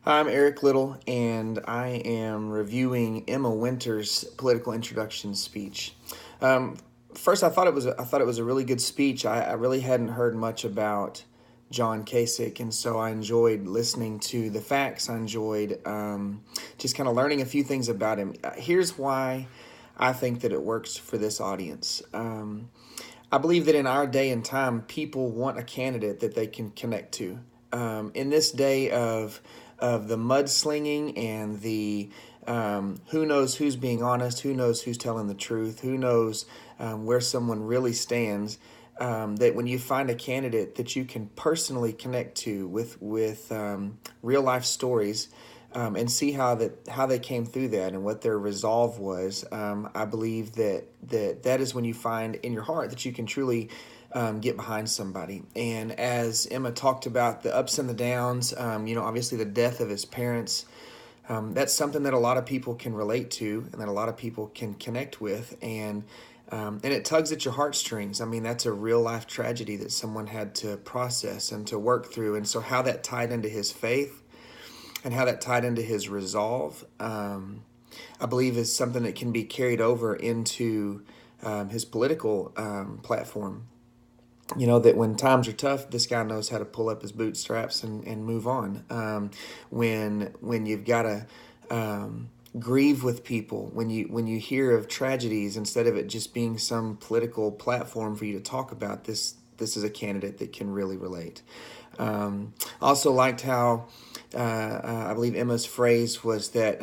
I'm Eric Little, and I am reviewing Emma Winter's political introduction speech. Um, First, I thought it was a really good speech. I really hadn't heard much about John Kasich, and so I enjoyed listening to the facts. I enjoyed just kind of learning a few things about him. Here's why I think that it works for this audience. I believe that in our day and time, people want a candidate that they can connect to. In this day of the mudslinging and the who knows who's being honest, who knows who's telling the truth, who knows where someone really stands. That when you find a candidate that you can personally connect to with real life stories, and see how they came through that and what their resolve was. I believe that is when you find in your heart that you can truly get behind somebody. And as Emma talked about the ups and the downs, obviously the death of his parents. That's something that a lot of people can relate to and that a lot of people can connect with. And it tugs at your heartstrings. I mean, that's a real life tragedy that someone had to process and to work through. And so, how that tied into his faith and how that tied into his resolve, I believe is something that can be carried over into his political platform. You know, that when times are tough, this guy knows how to pull up his bootstraps and move on. When you've got to grieve with people, when you hear of tragedies, instead of it just being some political platform for you to talk about, this is a candidate that can really relate. Also liked how I believe Emma's phrase was that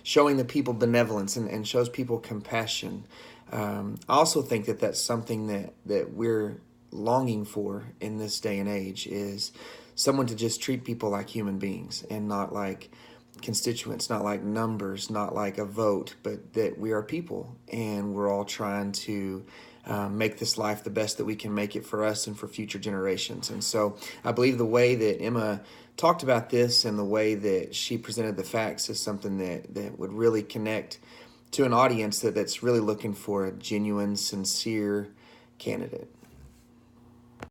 showing the people benevolence and shows people compassion. I also think that that's something that we're longing for in this day and age, is someone to just treat people like human beings and not like constituents, not like numbers, not like a vote, but that we are people and we're all trying to make this life the best that we can make it for us and for future generations. And so I believe the way that Emma talked about this and the way that she presented the facts is something that would really connect to an audience that's really looking for a genuine, sincere candidate.